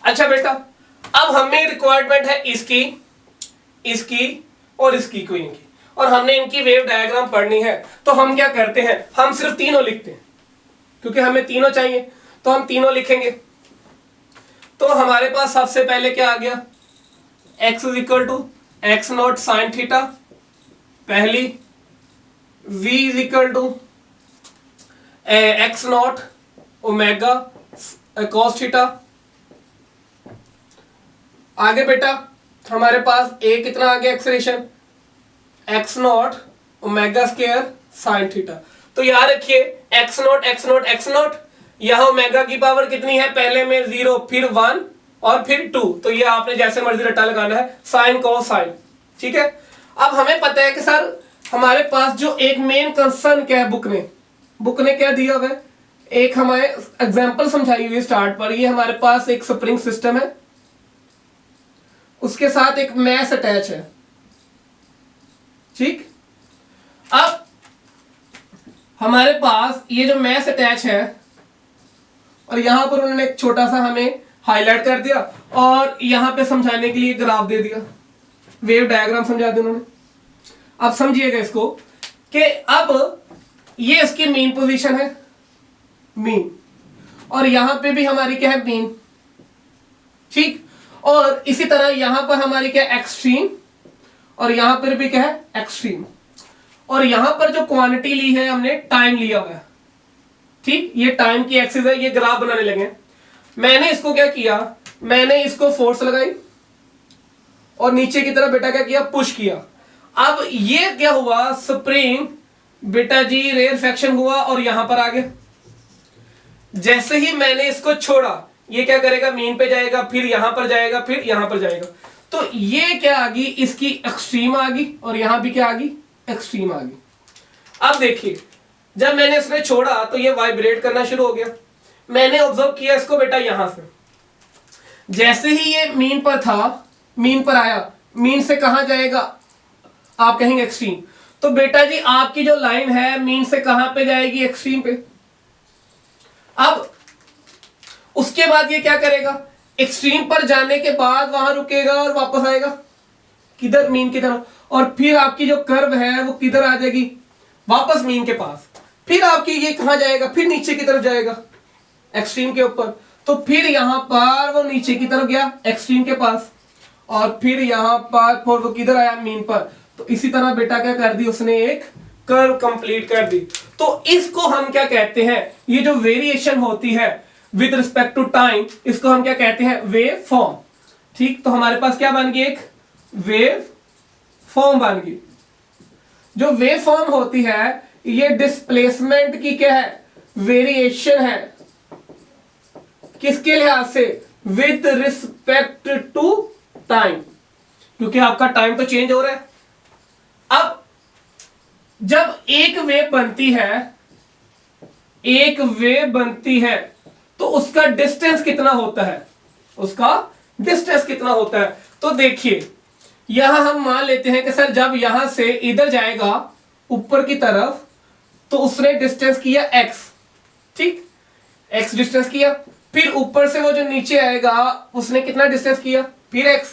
अच्छा बेटा, अब हमें रिक्वायरमेंट है इसकी, इसकी और इसकी इक्वेशन की, और हमने इनकी वेव डायग्राम पढ़नी है। तो हम क्या करते हैं, हम सिर्फ तीनों लिखते हैं, क्योंकि हमें तीनों चाहिए तो हम तीनों लिखेंगे। तो हमारे पास सबसे पहले क्या आ गया, x is equal to x naught sine theta पहली, v is equal to x naught omega cos theta. आगे बेटा हमारे पास a कितना आ गया acceleration, x naught omega square sine theta. तो याद रखिए x naught x naught x naught, यहां ओमेगा की पावर कितनी है, पहले में 0 फिर 1 और फिर 2, तो ये आपने जैसे मर्जी रट्टा लगाना है, साइन कॉस साइन। ठीक है, अब हमें पता है कि सर हमारे पास जो एक मेन कंसर्न क्या है, बुक ने क्या दिया हुआ है, एक हमारे एग्जांपल समझाई हुई है स्टार्ट पर। ये हमारे पास एक स्प्रिंग सिस्टम है, उसके साथ एक मैस अटैच है। ठीक, अब हमारे पास ये जो मैस अटैच है और यहां पर उन्होंने एक छोटा सा हमें हाईलाइट कर दिया और यहां पे समझाने के लिए ग्राफ दे दिया, वेव डायग्राम समझा दिया उन्होंने। अब समझिएगा इसको कि अब ये इसकी मीन पोजीशन है, मीन, और यहां पे भी हमारी क्या है, मीन। ठीक, और इसी तरह यहां पर हमारी क्या है, एक्सट्रीम, और यहां पर भी क्या है, एक्सट्रीम। और यहां पर जो क्वांटिटी ली है हमने, टाइम लिया हुआ है। ठीक, ये टाइम की एक्सिस है, ये ग्राफ बनाने लगे। मैंने इसको क्या किया, मैंने इसको फोर्स लगाई और नीचे की तरफ बेटा क्या किया, पुश किया। अब ये क्या हुआ, स्प्रिंग बेटा जी रेयरफेक्शन हुआ और यहां पर आ गया। जैसे ही मैंने इसको छोड़ा, ये क्या करेगा, मीन पे जाएगा, फिर यहां पर जाएगा, फिर यहां पर जाएगा। तो ये क्या आ गई, इसकी एक्सट्रीम आ गई, और यहां भी क्या आ गई, एक्सट्रीम आ गई। अब देखिए जब मैंने इसमें छोड़ा तो ये वाइब्रेट करना शुरू हो गया। मैंने ऑब्जर्व किया इसको बेटा यहां से, जैसे ही ये मीन पर था, मीन पर आया, मीन से कहां जाएगा, आप कहेंगे एक्सट्रीम। तो बेटा जी आपकी जो लाइन है मीन से कहां पे जाएगी, एक्सट्रीम पे। अब उसके बाद ये क्या करेगा, एक्सट्रीम पर जाने के बाद वहां रुकेगा और वापस आएगा किधर, मीन की तरफ, और फिर आपकी जो कर्व है वो किधर आ जाएगी, वापस मीन के पास। फिर आपकी ये कहां जाएगा, फिर नीचे की तरफ जाएगा, एक्सट्रीम के ऊपर। तो फिर यहां पर वो नीचे की तरफ गया एक्सट्रीम के पास, और फिर यहां पर वो किधर आया, मीन पर। तो इसी तरह बेटा क्या कर दी उसने, एक कर्व कंप्लीट कर दी। तो इसको हम क्या कहते हैं, ये जो वेरिएशन होती है विद रिस्पेक्ट टू टाइम, इसको हम क्या कहते हैं, वेव फॉर्म। ठीक, तो हमारे पास क्या बन गई, एक वेव फॉर्म बन गई। जो वेव फॉर्म होती है ये डिस्प्लेसमेंट की क्या है, वेरिएशन है, किसके लिहाज से, विद रिस्पेक्ट टू टाइम, क्योंकि आपका टाइम तो चेंज हो रहा है। अब जब एक वेव बनती है, एक वेव बनती है, तो उसका डिस्टेंस कितना होता है, उसका डिस्टेंस कितना होता है। तो देखिए यहां हम मान लेते हैं कि सर जब यहां से इधर जाएगा ऊपर की तरफ, तो उसने डिस्टेंस किया x। ठीक, x डिस्टेंस किया, फिर ऊपर से वो जो नीचे आएगा उसने कितना डिस्टेंस किया, फिर x,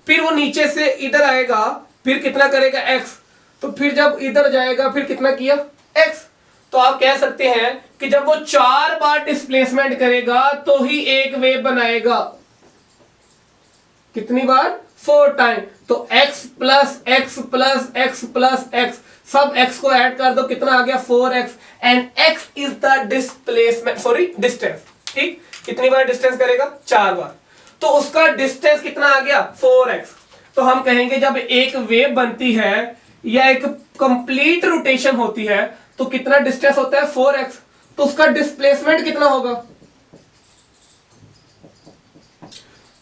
फिर वो नीचे से इधर आएगा, फिर कितना करेगा x, तो फिर जब इधर जाएगा फिर कितना किया, x। तो आप कह सकते हैं कि जब वो 4 बार डिस्प्लेसमेंट करेगा तो ही एक वेव बनाएगा। कितनी बार, 4 टाइम। तो x plus x plus x plus x, सब x को ऐड कर दो, कितना आ गया, 4x, and x is the displacement, sorry distance. ठीक, कितनी बार डिस्टेंस करेगा, 4 बार, तो उसका डिस्टेंस कितना आ गया, 4x। तो हम कहेंगे जब एक वेव बनती है या एक कंप्लीट रोटेशन होती है तो कितना डिस्टेंस होता है, 4x, तो उसका डिस्प्लेसमेंट कितना होगा।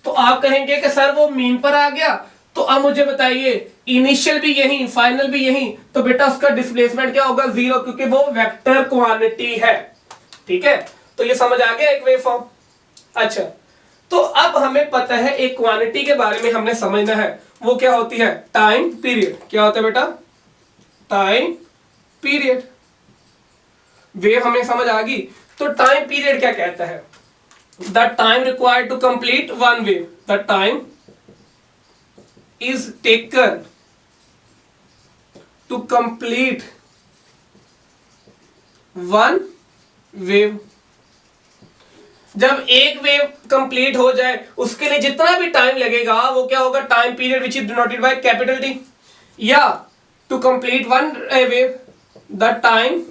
तो आप कहेंगे कि सर वो मीन पर आ गया, तो अब मुझे बताइए इनिशियल भी यही, फाइनल भी यही, तो बेटा उसका डिस्प्लेसमेंट क्या होगा, 0, क्योंकि वो वेक्टर क्वांटिटी है। ठीक है, तो ये समझ आ गया एक वेवफॉर्म। अच्छा, तो अब हमें पता है एक क्वांटिटी के बारे में हमने समझना है, वो क्या होती है, टाइम पीरियड। क्या होता है बेटा, टाइम पीरियड। वेव हमें समझ आ गई, तो टाइम पीरियड क्या कहता है। The time required to complete one wave, the time is taken to complete one wave. जब एक वेव कंप्लीट हो जाए उसके लिए जितना भी टाइम लगेगा वो क्या होगा, time period which is denoted by capital T. या to complete one wave the time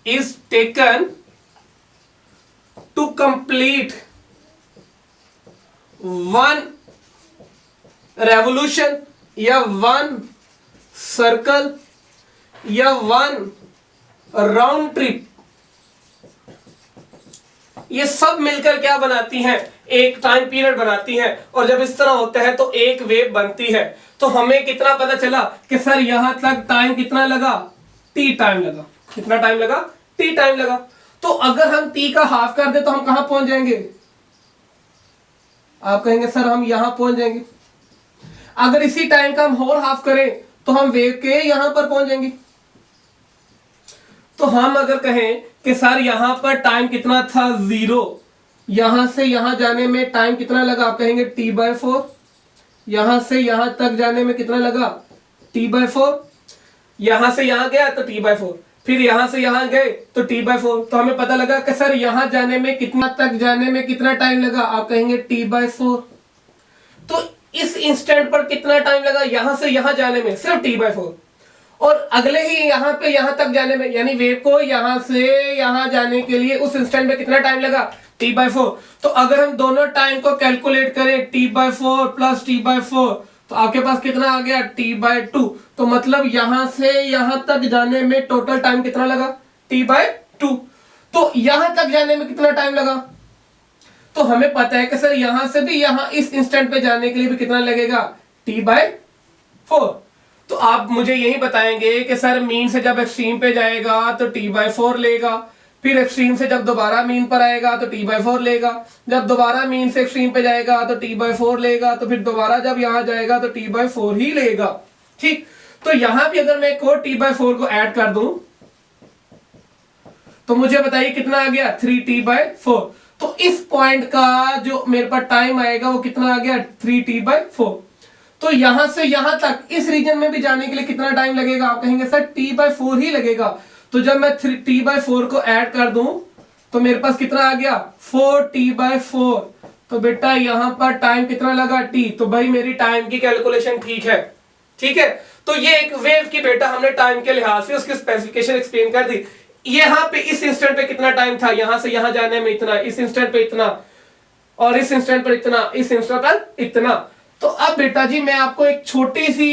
is taken to complete one revolution या वन सर्कल या वन राउंड ट्रिप, ये सब मिलकर क्या बनाती हैं, एक टाइम पीरियड बनाती हैं। और जब इस तरह होता है तो एक वेव बनती है। तो हमें कितना पता चला कि सर यहां तक टाइम कितना लगा, टी टाइम लगा। कितना टाइम लगा, टी टाइम लगा। तो अगर हम टी का हाफ कर दे तो हम कहां पहुंच जाएंगे, आप कहेंगे सर हम यहां पहुंच जाएंगे। अगर इसी टाइम का हम और हाफ करें तो हम वेव के यहां पर पहुंच जाएंगे। तो हम अगर कहें कि सर यहां पर टाइम कितना था 0, यहां से यहां जाने में टाइम कितना लगा, आप कहेंगे t/4। यहां से यहां तक जाने में कितना लगा, t/4। यहां से यहां गया तो t/4, फिर यहां से यहां गए तो t/4। तो हमें पता लगा कि सर यहां जाने में कितना तक जाने में कितना टाइम लगा, आप कहेंगे t/4। तो इस इंस्टेंट पर कितना टाइम लगा यहां से यहां जाने में, सिर्फ t/4। और अगले ही यहां पे यहां तक जाने में, यानी वेव को यहां से यहां जाने के लिए उस इंस्टेंट में कितना टाइम लगा, t/4। तो अगर हम दोनों टाइम को कैलकुलेट करें t/4 प्लस t/4 तो आपके पास कितना आ गया, t/2। तो मतलब यहां से यहां तक जाने में टोटल टाइम कितना लगा, t/2। तो यहां तक जाने में कितना टाइम लगा, तो हमें पता है कि सर यहां से भी यहां इस इंस्टेंट पे जाने के लिए भी कितना लगेगा, t/4। तो आप मुझे यही बताएंगे कि सर मीन से जब एक्सट्रीम पे जाएगा तो t/4 लेगा, फिर एक्सट्रीम से जब दोबारा मीन पर आएगा तो t/4 लेगा, जब दोबारा मीन से एक्सट्रीम पे जाएगा तो t/4 लेगा, तो फिर दोबारा जब यहां जाएगा तो t/4 ही लेगा। ठीक, तो यहां भी अगर मैं एक और t/4 को ऐड कर दूं तो मुझे बताइए कितना आ गया, 3t/4। तो इस पॉइंट का जो मेरे पास टाइम आएगा वो कितना आ गया, 3t/4। तो यहां से यहां तक इस रीजन में भी जाने के लिए कितना टाइम लगेगा, आप कहेंगे सर t/4 ही लगेगा। तो जब मैं t/4 को ऐड कर दूं तो मेरे पास कितना आ गया, 4t/4। तो बेटा यहां पर टाइम कितना लगा, t। तो भाई मेरी टाइम की कैलकुलेशन ठीक है। ठीक है, तो ये एक वेव की बेटा हमने टाइम के लिहाज से उसकी स्पेसिफिकेशन एक्सप्लेन कर दी। यहां पे इस इंस्टेंट पे कितना टाइम था, यहां से यहां जाने में इतना, इस इंस्टेंट पे इतना, और इस इंस्टेंट पर इतना, इस इंस्टेंट पर इतना। तो अब बेटा जी मैं आपको एक छोटी सी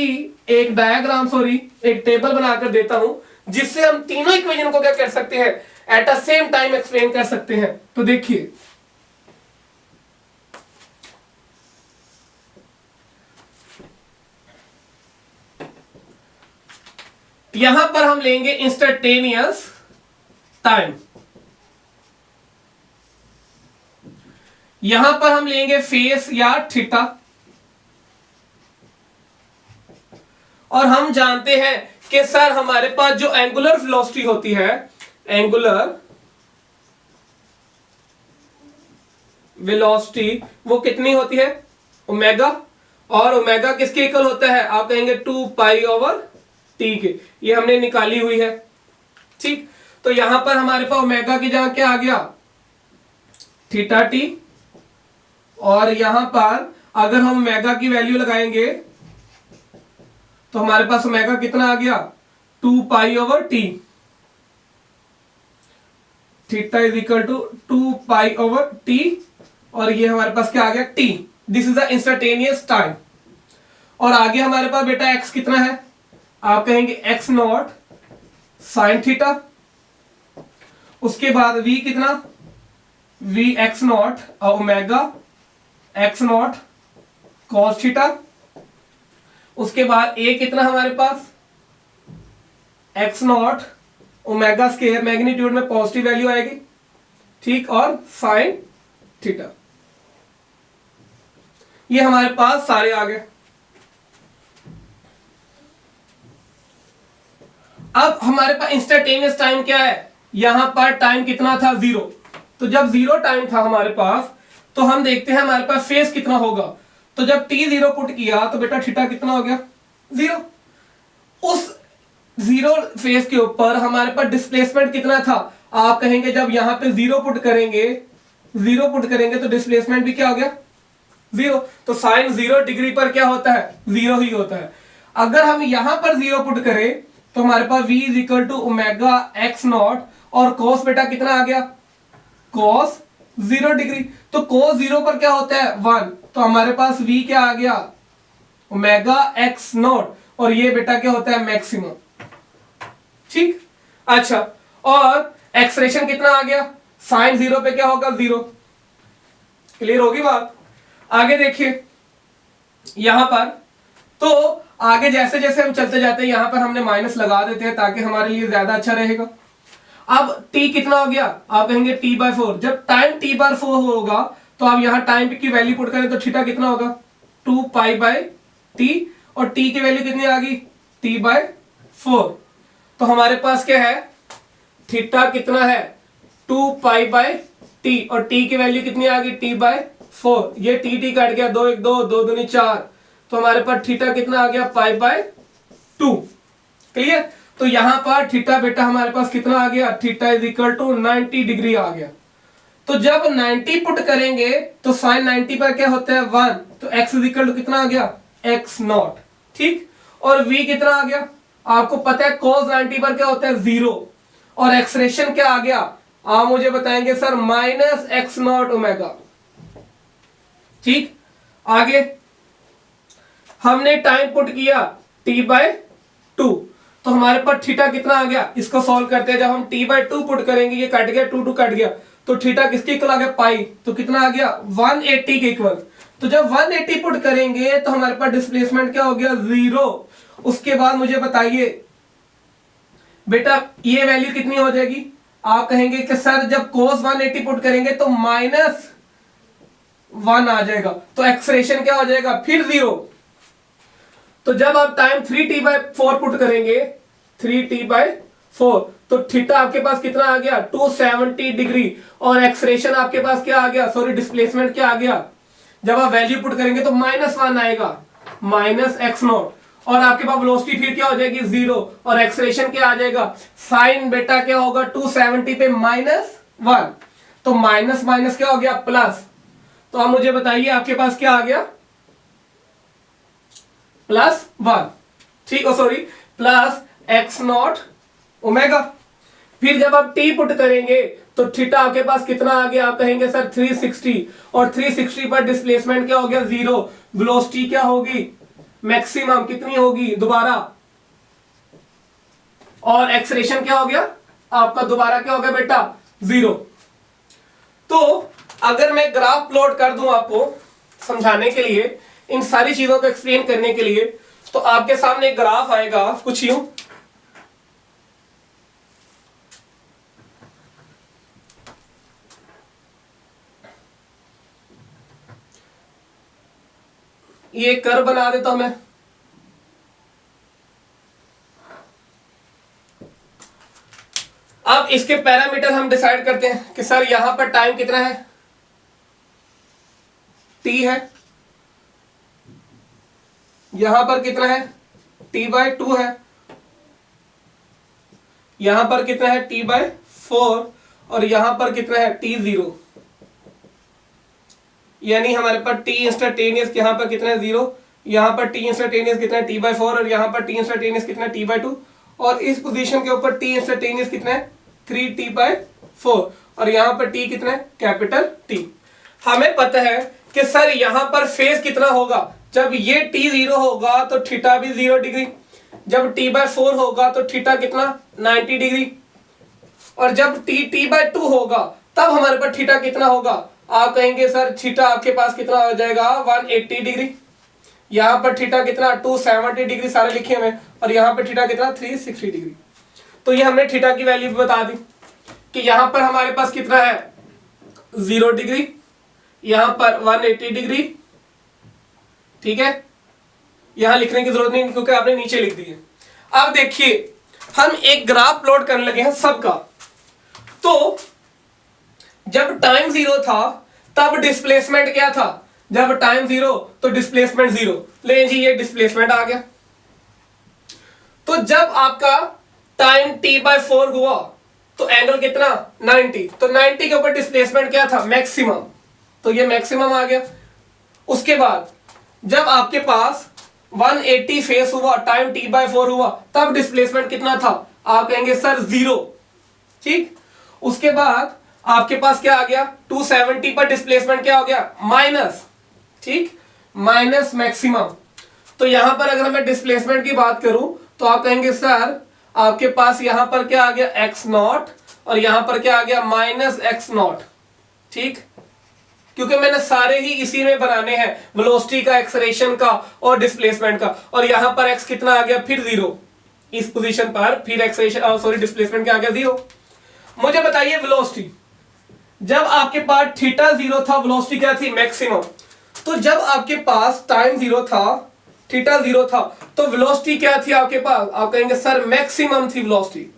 एक डायग्राम, एक टेबल बनाकर देता हूं जिससे हम तीनों इक्वेशन को क्या कर सकते हैं, at a same time explain कर सकते हैं। तो देखिए यहां पर हम लेंगे इंस्टेंटेनियस टाइम, यहां पर हम लेंगे फेस या थीटा, और हम जानते हैं कि सर हमारे पास जो एंगुलर वेलोसिटी होती है, एंगुलर वेलोसिटी वो कितनी होती है, ओमेगा। और ओमेगा किसके इक्वल होता है, आप कहेंगे 2π/t के, ये हमने निकाली हुई है। ठीक, तो यहां पर हमारे पास ओमेगा की जगह क्या आ गया, θt। और यहां पर अगर हम ओमेगा की वैल्यू लगाएंगे तो हमारे पास ओमेगा कितना आ गया, 2π/t। Theta is equal to 2π/t, और ये हमारे पास क्या आ गया, t। This is the instantaneous time. और आगे हमारे पास बेटा x कितना है, आप कहेंगे x0 sin थीटा। उसके बाद v कितना, v x0 omega x0 cos theta. उसके बाद a कितना हमारे पास, x0 ओमेगा स्क्वायर, मैग्नीट्यूड में पॉजिटिव वैल्यू आएगी। ठीक, और साइन थीटा। ये हमारे पास सारे आ गए। अब हमारे पास इंस्टेंटेनियस टाइम क्या है, यहां पर टाइम कितना था, 0। तो जब 0 टाइम था हमारे पास, तो हम देखते हैं हमारे पास फेज कितना होगा। तो जब t 0 पुट किया तो बेटा थीटा कितना हो गया 0। उस 0 फेज के ऊपर हमारे पास डिस्प्लेसमेंट कितना था, आप कहेंगे जब यहां पे 0 पुट करेंगे तो डिस्प्लेसमेंट भी क्या हो गया 0। तो साइन 0 डिग्री पर क्या होता है 0 ही होता है। अगर हम यहां पर 0 पुट करें तो हमारे पास v is equal to omega x naught, और cos बेटा कितना आ गया cos 0 डिग्री। तो cos 0 पर क्या होता है 1, तो हमारे पास v क्या आ गया ओमेगा एक्स नॉट, और ये बेटा क्या होता है मैक्सिमम। ठीक, अच्छा, और एक्सप्रेशन कितना आ गया साइन 0 पे क्या होगा 0। क्लियर होगी बात। आगे देखिए यहां पर, तो आगे जैसे जैसे हम चलते जाते हैं यहां पर हमने माइनस लगा देते हैं ताकि हमारे लिए ज्यादा अच्छा रहेगा। अब t कितना हो गया, आप कहेंगे t/4। जब टाइम t/4 होगा तो आप यहां टाइम की वैल्यू पुट करें तो थीटा कितना होगा 2π/t, और t की वैल्यू कितनी आ गई t/4। तो हमारे पास क्या है थीटा कितना है 2π/t, और t की वैल्यू कितनी आ गई t/4। ये t कट गया 2 1 2 2 दूनी 4, तो हमारे पास थीटा कितना आ गया π/2। क्लियर। तो यहां पर थीटा बेटा हमारे पास कितना आ गया theta is equal to 90 degree आ गया। तो जब 90 पुट करेंगे तो साइन 90 पर क्या होता है 1, तो x इज इक्वल टू कितना आ गया x नॉट। ठीक, और v कितना आ गया, आपको पता है cos 90 पर क्या होता है 0, और एक्सप्रेशन क्या आ गया आप मुझे बताएंगे sir minus x naught omega. ठीक, आगे हमने टाइम पुट किया t/2, तो हमारे पास थीटा कितना आ गया, इसको सॉल्व करते हैं। जब हम t/2 पुट करेंगे ये कट गया 2 2 कट गया, तो थीटा किसके इक्वल आ गया पाई, तो कितना आ गया 180 के इक्वल। तो जब 180 पुट करेंगे तो हमारे पास डिस्प्लेसमेंट क्या हो गया 0। उसके बाद मुझे बताइए बेटा ये वैल्यू कितनी हो जाएगी, आप कहेंगे कि सर जब cos 180 पुट करेंगे तो -1 आ जाएगा, तो एक्सप्रेशन क्या हो जाएगा फिर 0। तो जब आप टाइम 3t/4 पुट करेंगे 3t/4, तो थीटा आपके पास कितना आ गया 270 डिग्री, और एक्सप्रेशन आपके पास क्या आ गया सॉरी डिस्प्लेसमेंट क्या आ गया, जब आप वैल्यू पुट करेंगे तो -1 आएगा -x0, और आपके पास वेलोसिटी फिर क्या हो जाएगी 0, और एक्सप्रेशन क्या आ जाएगा साइन बेटा क्या होगा 270 पे -1, तो माइनस माइनस क्या हो गया प्लस। तो आप मुझे बताइए आपके पास क्या आ गया +1। ठीक, sorry plus x naught omega. फिर जब आप t पुट करेंगे तो थीटा आपके पास कितना आ गया, आप कहेंगे सर 360, और 360 पर डिस्प्लेसमेंट क्या हो गया 0, वेलोसिटी क्या होगी मैक्सिमम कितनी होगी दोबारा, और एक्सप्रेशन क्या हो गया आपका दोबारा क्या हो गया बेटा 0। तो अगर मैं ग्राफ प्लॉट कर दूं आपको समझाने के लिए, इन सारी चीजों को एक्सप्लेन करने के लिए, तो आपके सामने एक ग्राफ आएगा कुछ यूं, ये कर्व बना देता हूं मैं। अब इसके पैरामीटर हम डिसाइड करते हैं कि सर यहां पर टाइम कितना है t है, यहां पर कितना है t/2 है, यहां पर कितना है t/4, और यहां पर कितना है t0, यानी हमारे पास t इंस्टेंटेनियस यहां पर कितना है 0, यहां पर t इंस्टेंटेनियस कितना है t/4, और यहां पर t इंस्टेंटेनियस कितना है t/2, और इस पोजीशन के ऊपर t इंस्टेंटेनियस कितना है 3t/4, और यहां पर t कितना है कैपिटल T। हमें पता है कि सर यहां पर फेज कितना होगा, जब ये t0 होगा तो थीटा भी 0 डिग्री, जब t/4 होगा तो थीटा कितना 90 डिग्री, और जब t/2 होगा तब हमारे पास थीटा कितना होगा, आप कहेंगे सर थीटा आपके पास कितना हो जाएगा 180 डिग्री, यहां पर थीटा कितना 270 डिग्री सारे लिखे हुए, और यहां पर थीटा कितना 360 डिग्री। तो ये हमने थीटा की वैल्यू भी बता दी कि यहां पर हमारे पास कितना है 0 डिग्री, यहां पर 180 डिग्री। ठीक है, यहां लिखने की जरूरत नहीं क्योंकि आपने नीचे लिख दी है। अब देखिए हम एक ग्राफ प्लॉट करने लगे हैं सबका। तो जब टाइम जीरो था तब डिस्प्लेसमेंट क्या था, जब टाइम जीरो तो डिस्प्लेसमेंट जीरो, ले जी ये डिस्प्लेसमेंट आ गया। तो जब आपका टाइम t/4 हुआ तो एंगल कितना 90, तो 90 के ऊपर डिस्प्लेसमेंट क्या था मैक्सिमम, तो ये मैक्सिमम आ गया। उसके बाद जब आपके पास 180 फेस हुआ, टाइम t/4 हुआ, तब डिस्प्लेसमेंट कितना था, आप कहेंगे सर जीरो, ठीक। उसके बाद आपके पास क्या आ गया 270 पर डिस्प्लेसमेंट क्या हो गया माइनस, ठीक, माइनस मैक्सिमम। तो यहां पर अगर मैं डिस्प्लेसमेंट की बात करूं तो आप कहेंगे सर आपके पास यहां पर क्या आ गया x नॉट और यहां पर क्या आ गया माइनस x नॉट, ठीक, क्योंकि मैंने सारे ही इसी में बनाने हैं, वेलोसिटी का, एक्सेलरेशन का और डिस्प्लेसमेंट का। और यहां पर x कितना आ गया फिर जीरो, इस पोजीशन पर फिर एक्सेलरेशन सॉरी डिस्प्लेसमेंट क्या आ गया जीरो। मुझे बताइए वेलोसिटी, जब आपके पास थीटा जीरो था वेलोसिटी क्या थी मैक्सिमम, तो जब आपके पास टाइम जीरो था थीटा जीरो था तो वेलोसिटी क्या थी आपके पास, आप कहेंगे सर मैक्सिमम थी वेलोसिटी।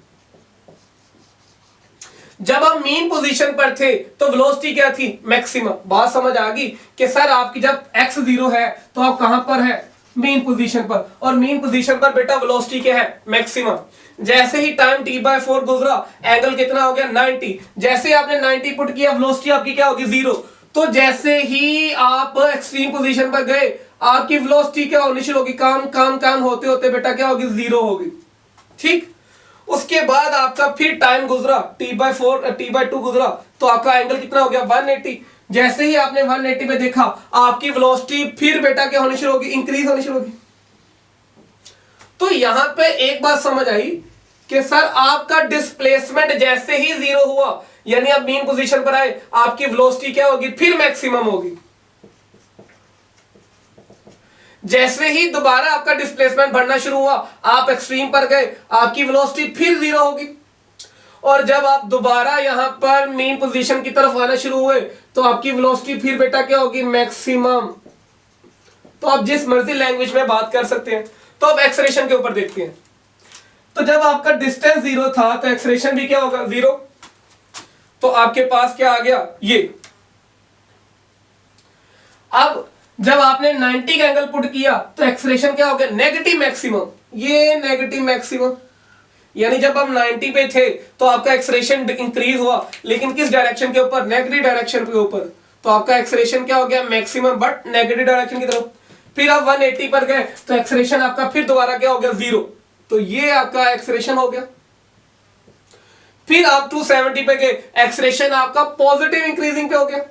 जब आप मीन पोजीशन पर थे तो वेलोसिटी क्या थी मैक्सिमम। बात समझ आ गई कि सर आपकी जब x जीरो है तो आप कहां पर है मीन पोजीशन पर, और मीन पोजीशन पर बेटा वेलोसिटी क्या है मैक्सिमम। जैसे ही टाइम t/4 गुजरा एंगल कितना हो गया 90, जैसे आपने 90 पुट किया वेलोसिटी आपकी क्या होगी जीरो। तो जैसे ही आप एक्सट्रीम पोजीशन पर गए आपकी वेलोसिटी क्या होनी शुरू होगी, काम काम काम होते होते बेटा क्या होगी जीरो होगी, ठीक। उसके बाद आपका फिर टाइम गुजरा t/4 t/2 गुजरा तो आपका एंगल कितना हो गया 180। जैसे ही आपने 180 पे देखा आपकी वेलोसिटी फिर बेटा क्या होनी शुरू होगी इंक्रीज होनी शुरू होगी। तो यहां पे एक बात समझ आई कि सर आपका डिस्प्लेसमेंट जैसे ही जीरो हुआ यानी आप मीन पोजीशन पर आए आपकी वेलोसिटी क्या होगी फिर मैक्सिमम होगी। जैसे ही दोबारा आपका डिस्प्लेसमेंट बढ़ना शुरू हुआ आप एक्सट्रीम पर गए आपकी वेलोसिटी फिर जीरो होगी। और जब आप दोबारा यहां पर मीन पोजीशन की तरफ आना शुरू हुए तो आपकी वेलोसिटी फिर बेटा क्या होगी मैक्सिमम। तो आप जिस मर्जी लैंग्वेज में बात कर सकते हैं। तो अब एक्सेलरेशन के ऊपर देखते हैं। तो जब आपका डिस्टेंस जीरो था तो एक्सेलरेशन भी क्या होगा जीरो। तो आपके पास क्या आ गया ये। अब जब आपने 90 का एंगल पुट किया तो एक्सेलरेशन क्या हो गया नेगेटिव मैक्सिमम, ये नेगेटिव मैक्सिमम। यानी जब हम 90 पे थे तो आपका एक्सेलरेशन इंक्रीज हुआ लेकिन किस डायरेक्शन के ऊपर नेगेटिव डायरेक्शन के ऊपर। तो आपका एक्सेलरेशन क्या हो गया मैक्सिमम बट नेगेटिव डायरेक्शन की तरफ। फिर आप 180 पर गए तो एक्सेलरेशन आपका फिर दोबारा क्या हो गया जीरो। तो ये आपका एक्सेलरेशन हो गया। फिर आप 270 पे गए एक्सेलरेशन आपका पॉजिटिव इंक्रीजिंग पे हो गया।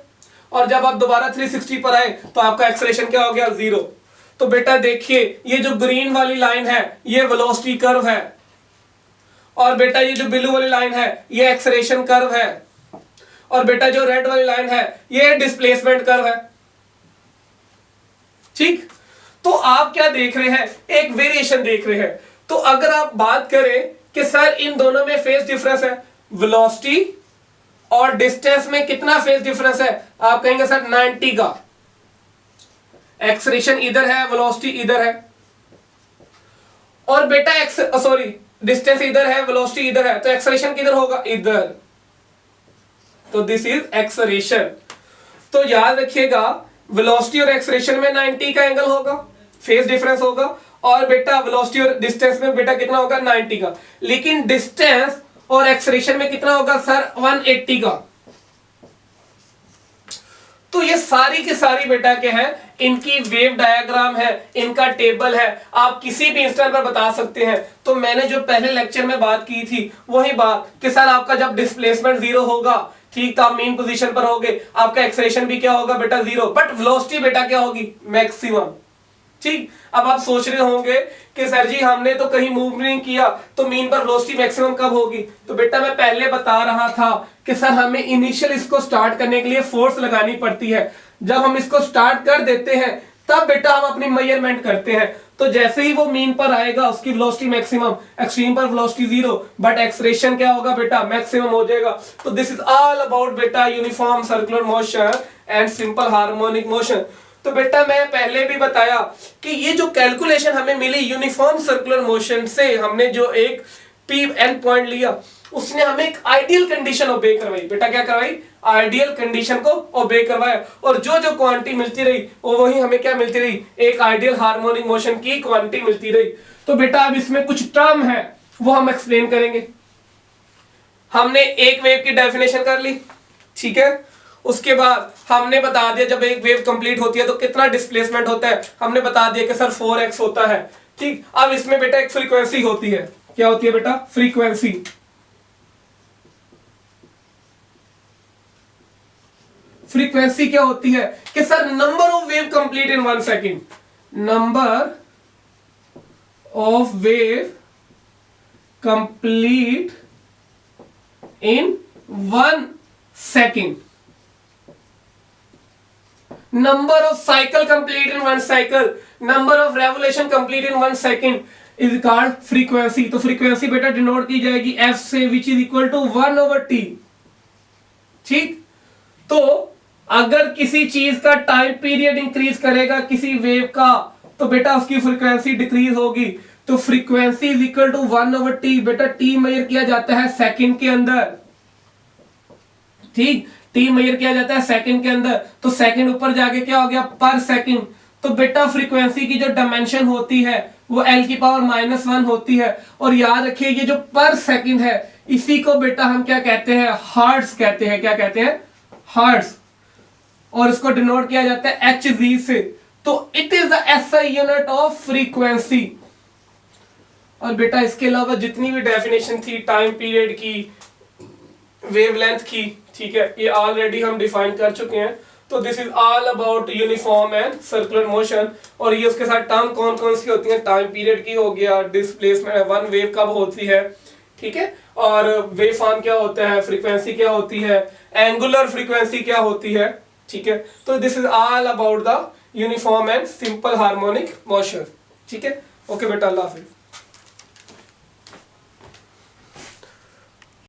और जब आप दोबारा 360 पर आए तो आपका एक्सेलरेशन क्या हो गया जीरो। तो बेटा देखिए ये जो ग्रीन वाली लाइन है ये वेलोसिटी कर्व है और बेटा ये जो ब्लू वाली लाइन है ये एक्सेलरेशन कर्व है और बेटा जो रेड वाली लाइन है ये डिस्प्लेसमेंट कर्व है, ठीक। तो आप क्या देख रहे हैं एक वेरिएशन देख रहे हैं। तो अगर आप बात करें कि सर इन दोनों में फेज डिफरेंस है वेलोसिटी और डिस्टेंस में कितना फेज डिफरेंस है, आप कहेंगे सर 90 का। एक्सेलरेशन इधर है वेलोसिटी इधर है और बेटा सॉरी डिस्टेंस इधर है वेलोसिटी इधर है तो एक्सेलरेशन किधर होगा इधर। तो दिस इज एक्सेलरेशन। तो याद रखिएगा वेलोसिटी और एक्सेलरेशन में 90 का एंगल होगा, फेज डिफरेंस होगा और बेटा वेलोसिटी और डिस्टेंस में बेटा कितना होगा 90 का। लेकिन डिस्टेंस और एक्सेलरेशन में कितना होगा सर 180 का। तो ये सारी की सारी बेटा के हैं इनकी वेव डायग्राम है, इनका टेबल है, आप किसी भी इंस्टेंट पर बता सकते हैं। तो मैंने जो पहले लेक्चर में बात की थी वही बात कि सर आपका जब डिस्प्लेसमेंट जीरो होगा ठीक, तो आप मेन पोजीशन पर होगे आपका एक्सेलरेशन भी क्या होगा बेटा जीरो बट वेलोसिटी बेटा क्या होगी मैक्सिमम, ठीक। अब आप सोच रहे होंगे कि सर जी हमने तो कहीं मूव नहीं किया तो मीन पर वेलोसिटी मैक्सिमम कब होगी। तो बेटा मैं पहले बता रहा था कि सर हमें इनिशियल इसको स्टार्ट करने के लिए फोर्स लगानी पड़ती है। जब हम इसको स्टार्ट कर देते हैं तब बेटा हम अपनी मेजरमेंट करते हैं। तो जैसे ही वो मीन पर आएगा उसकी वेलोसिटी मैक्सिमम, एक्सट्रीम पर वेलोसिटी जीरो बट एक्सेलरेशन क्या होगा बेटा मैक्सिमम हो जाएगा। तो दिस इज ऑल अबाउट बेटा uniform circular motion and simple harmonic motion. तो बेटा मैं पहले भी बताया कि ये जो कैलकुलेशन हमें मिली यूनिफॉर्म सर्कुलर मोशन से, हमने जो एक पी एंड पॉइंट लिया उसने हमें एक आइडियल कंडीशन ओबे करवाई। बेटा क्या करवाई? आइडियल कंडीशन को ओबे करवाया, और जो जो क्वांटिटी मिलती रही वो वही हमें क्या मिलती रही? एक आइडियल हार्मोनिक मोशन की क्वांटिटी मिलती रही। तो बेटा अब इसमें कुछ टर्म है वो हम एक्सप्लेन करेंगे। हमने एक वेव की डेफिनेशन कर ली, ठीक है। उसके बाद हमने बता दिया जब एक वेव कंप्लीट होती है तो कितना डिस्प्लेसमेंट होता है, हमने बता दिया कि सर 4x होता है, ठीक। अब इसमें बेटा एक फ्रीक्वेंसी होती है। क्या होती है बेटा? फ्रीक्वेंसी। फ्रीक्वेंसी क्या होती है कि sir number of wave complete in 1 second, number of wave complete in 1 second, number of cycle complete in 1 cycle, number of revolution complete in 1 second is called frequency। तो frequency बेटा denote की जाएगी f से, which is equal to 1/t, ठीक। तो अगर किसी चीज का टाइम पीरियड इंक्रीज करेगा किसी वेव का, तो बेटा उसकी फ्रीक्वेंसी डिक्रीज होगी। तो frequency is equal to 1/t। बेटा t मेजर किया जाता है सेकंड के अंदर, ठीक। टी मेजर किया जाता है सेकंड के अंदर, तो सेकंड ऊपर जाके क्या हो गया? पर सेकंड। तो बेटा फ्रीक्वेंसी की जो डायमेंशन होती है वो l की पावर -1 होती है। और याद रखिए ये जो पर सेकंड है इसी को बेटा हम क्या कहते हैं? हर्ट्ज कहते हैं। क्या कहते हैं? हर्ट्ज। और इसको डिनोट किया जाता है Hz से। तो it is the SI unit of frequency. और बेटा इसके अलावा जितनी भी डेफिनेशन थी टाइम पीरियड की, वेवलेंथ की, ठीक है, ये ऑलरेडी हम डिफाइन कर चुके हैं। तो this is all about uniform and circular motion. और ये उसके साथ टर्म कौन कौन सी होती हैं? टाइम पीरियड की हो गया, डिस्प्लेसमेंट, वन वेव कब होती है, ठीक है, और वेव फॉर्म क्या होता है, फ्रीक्वेंसी क्या होती है, एंगुलर फ्रीक्वेंसी क्या होती है, ठीक है। तो this is all about the uniform and simple harmonic motion, ठीक है। ओके बेटा, अल्लाह हाफिज।